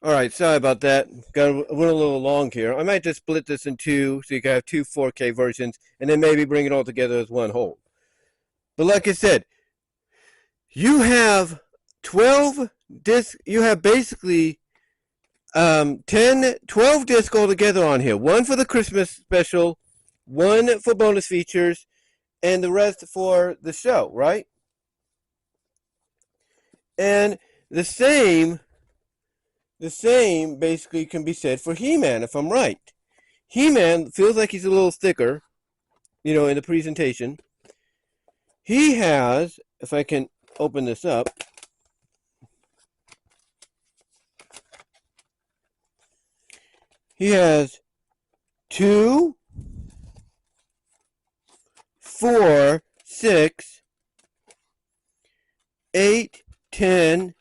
All right, sorry about that. Went a little long here. I might just split this in two so you can have two 4K versions and then maybe bring it all together as one whole. But like I said, you have 12 discs, you have basically 12 discs altogether on here. One for the Christmas special, one for bonus features, and the rest for the show, right? And the same basically can be said for He-Man, if I'm right. He-Man feels like he's a little thicker, in the presentation. He has, if I can open this up, he has 2, 4, 6, 8, 10,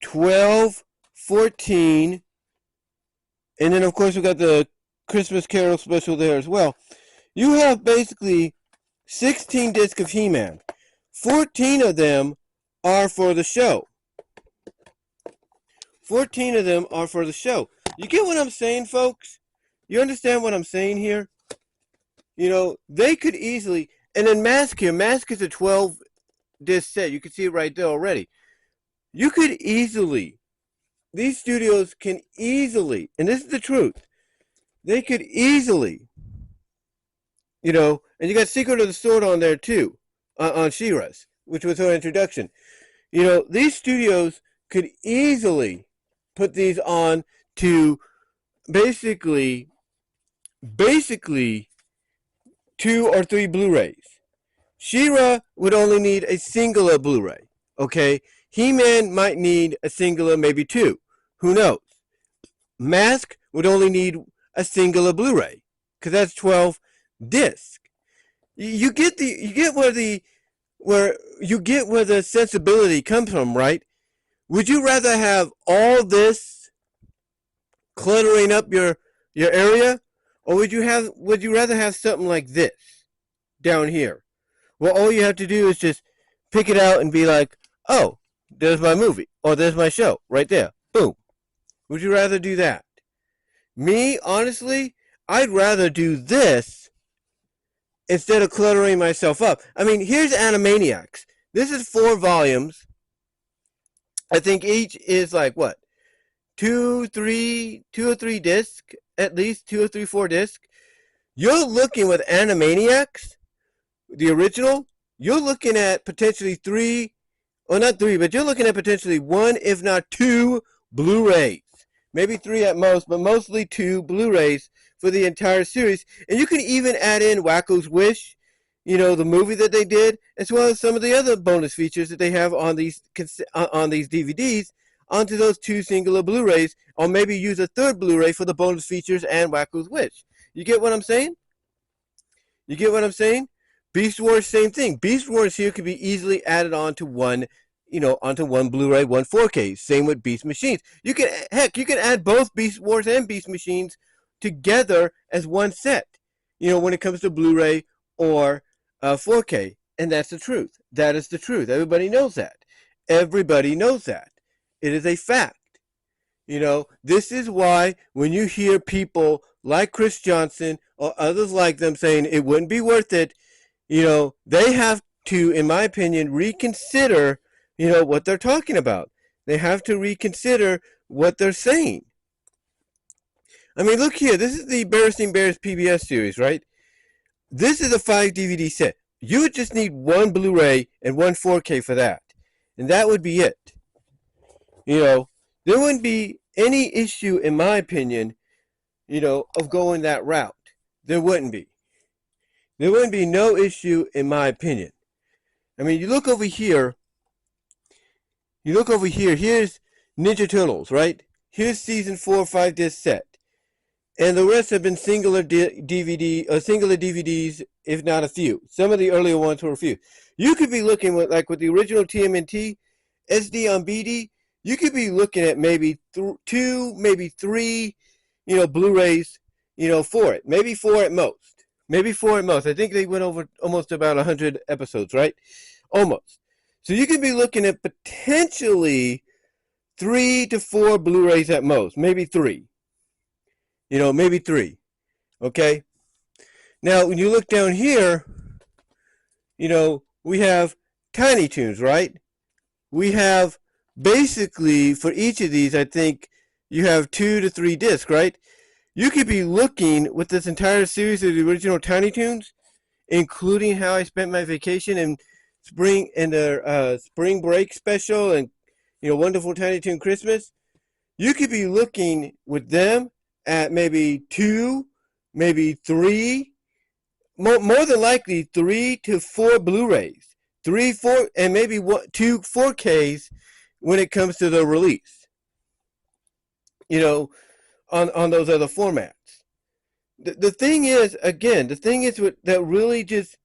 12, 14, and then of course we got the Christmas Carol special there as well. You have basically 16 discs of He-Man. 14 of them are for the show. 14 of them are for the show. You get what I'm saying, folks? You understand what I'm saying here? They could easily, and then Mask here, Mask is a 12 disc set. You can see it right there already. You could easily, these studios can easily, and this is the truth, they could easily, and you got Secret of the Sword on there too, on She-Ra's, which was her introduction. These studios could easily put these on to basically 2 or 3 Blu-rays. She-Ra would only need a singular Blu-ray, okay? He-Man might need a singular, maybe 2. Who knows? Mask would only need a singular Blu-ray, because that's 12 discs. You get where the sensibility comes from, right? Would you rather have all this cluttering up your area, or would you rather have something like this down here? Well, all you have to do is just pick it out and be like, oh, there's my movie, or there's my show, right there. Boom. Would you rather do that? Me, honestly, I'd rather do this instead of cluttering myself up. I mean, here's Animaniacs. This is 4 volumes. I think each is like, what? 2 or 3 discs, at least 2 or 3, 4 discs. You're looking with Animaniacs, the original, you're looking at potentially 3, or not 3, but you're looking at potentially 1, if not 2 Blu-rays. Maybe 3 at most, but mostly 2 Blu-rays for the entire series. And you can even add in Wacko's Wish, the movie that they did, as well as some of the other bonus features that they have on these DVDs, onto those 2 singular Blu-rays, or maybe use a 3rd Blu-ray for the bonus features and Wacko's Wish. You get what I'm saying? You get what I'm saying? Beast Wars, same thing. Beast Wars here could be easily added onto one Blu-ray, one 4K. Same with Beast Machines. You can add both Beast Wars and Beast Machines together as one set, when it comes to Blu-ray or 4K. And that's the truth. That is the truth. Everybody knows that. Everybody knows that. It is a fact. This is why when you hear people like Chris Johnson or others like them saying it wouldn't be worth it, they have to, in my opinion, reconsider, what they're talking about. They have to reconsider what they're saying. I mean, look here. This is the Berenstain Bears PBS series, right? This is a 5 DVD set. You would just need 1 Blu-ray and 1 4K for that. And that would be it. There wouldn't be any issue, in my opinion, of going that route. There wouldn't be. There wouldn't be no issue, in my opinion. I mean, you look over here. Here's Ninja Turtles, right? Here's season 4, 5 disc set. And the rest have been singular DVDs, if not a few. Some of the earlier ones were a few. You could be looking with the original TMNT, SD on BD. You could be looking at maybe 2, maybe 3, Blu-rays, for it. Maybe 4 at most. Maybe 4 at most. I think they went over almost about 100 episodes, right? Almost. So you could be looking at potentially 3 to 4 Blu-rays at most, maybe 3. Maybe 3. Okay? Now, when you look down here, we have Tiny Toons, right? We have basically, for each of these, I think you have 2 to 3 discs, right? You could be looking with this entire series of the original Tiny Toons, including How I Spent My Vacation and spring and their spring break special and Wonderful Tiny Toon Christmas. You could be looking with them at maybe 2, maybe 3, more than likely 3 to 4 Blu-rays, 3, 4, and maybe 2 4Ks when it comes to the release. On those other formats. The thing is, again, that really just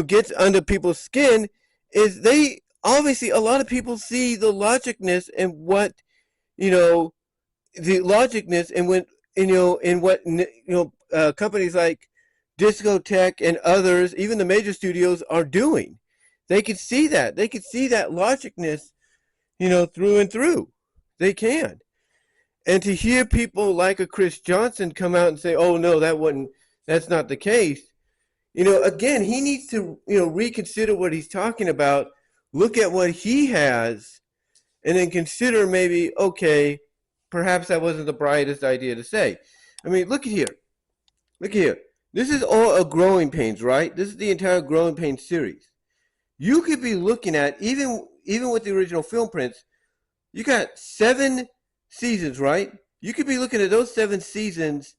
gets under people's skin is they obviously, a lot of people see the logicness in what companies like Discotech and others, even the major studios, are doing. They could see that. They could see that logicness, through and through. They can. And to hear people like a Chris Johnson come out and say, "Oh no, that's not the case," again, he needs to, reconsider what he's talking about, look at what he has, and then consider maybe, okay, perhaps that wasn't the brightest idea to say. I mean, look at here. Look here. This is all a Growing Pains, right? This is the entire Growing Pains series. You could be looking at, even with the original film prints, you got 7 seasons, right? You could be looking at those 7 seasons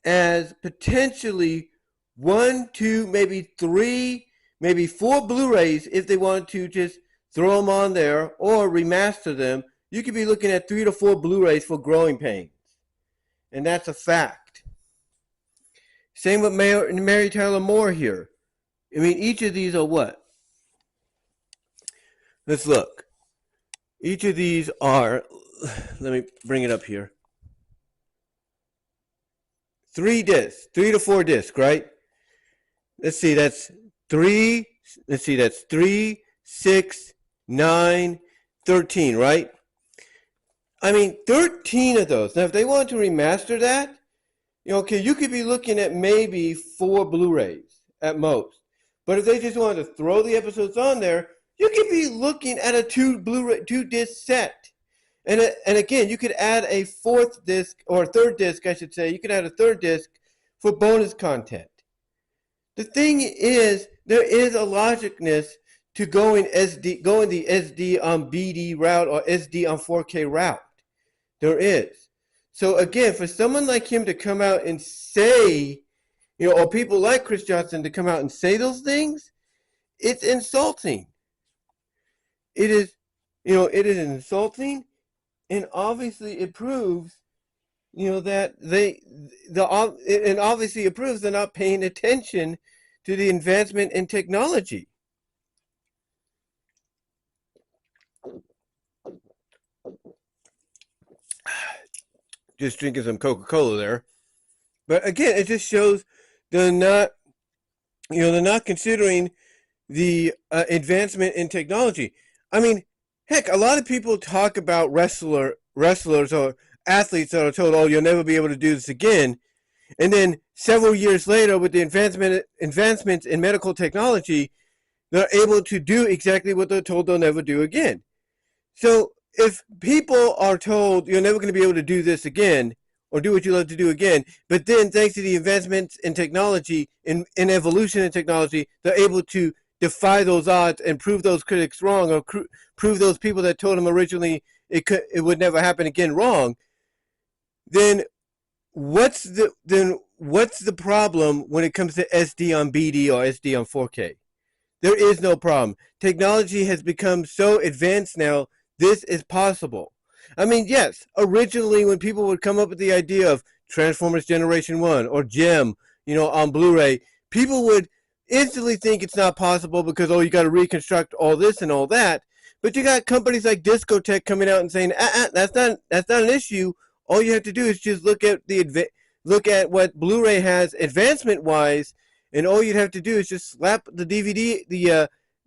as potentially 1, 2, maybe 3, maybe 4 Blu-rays if they want to just throw them on there or remaster them. You could be looking at 3 to 4 Blu-rays for Growing Pains. And that's a fact. Same with Mary Tyler Moore here. I mean, each of these are what? Let's look. Each of these are, let me bring it up here. 3 discs, 3 to 4 discs, right? Let's see, that's 3, 6, 9, 13, right? I mean, 13 of those. Now, if they want to remaster that, okay, you could be looking at maybe 4 Blu-rays at most. But if they just want to throw the episodes on there, you could be looking at a 2 disc set. And again, you could add a 4th disc, or a 3rd disc, I should say. You could add a 3rd disc for bonus content. The thing is, there is a logicness to going the SD on BD route or SD on 4K route. There is. So again, for someone like him to come out and say, or people like Chris Johnson to come out and say those things, it's insulting. It is, it is insulting, and obviously it proves, that and obviously it proves they're not paying attention to the advancement in technology. Just drinking some Coca-Cola there. But again, it just shows they're not considering the advancement in technology. I mean, heck, a lot of people talk about wrestlers or athletes that are told, "Oh, you'll never be able to do this again." And then several years later, with the advancements in medical technology, they're able to do exactly what they're told they'll never do again. So if people are told you're never going to be able to do this again or do what you love to do again, but then thanks to the advancements in technology, in evolution in technology, they're able to defy those odds and prove those critics wrong, or prove those people that told them originally it would never happen again wrong, then what's the problem when it comes to SD on BD or SD on 4K? There is no problem. Technology has become so advanced now, this is possible. I mean, yes, originally when people would come up with the idea of Transformers Generation 1 or GEM, on Blu-ray, people would instantly think it's not possible because, oh, you got to reconstruct all this and all that. But you got companies like Discotech coming out and saying, that's not an issue. All you have to do is just look at what Blu-ray has advancement-wise, and all you'd have to do is just slap the DVD,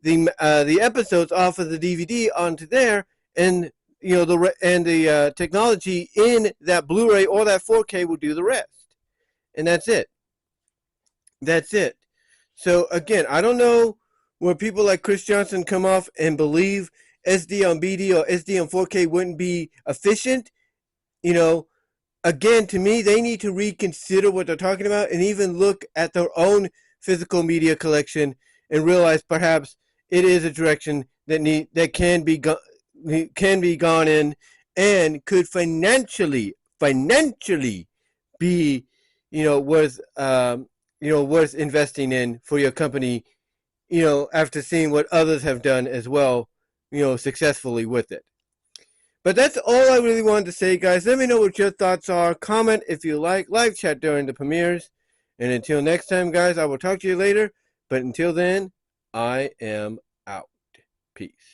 the episodes off of the DVD onto there, and the technology in that Blu-ray or that 4K will do the rest, and that's it. That's it. So again, I don't know where people like Chris Johnson come off and believe SD on BD or SD on 4K wouldn't be efficient. You know, again, to me, they need to reconsider what they're talking about and even look at their own physical media collection and realize perhaps it is a direction that can be gone in and could financially be worth investing in for your company, after seeing what others have done as well, successfully with it. But that's all I really wanted to say, guys. Let me know what your thoughts are. Comment if you like. Live chat during the premieres. And until next time, guys, I will talk to you later. But until then, I am out. Peace.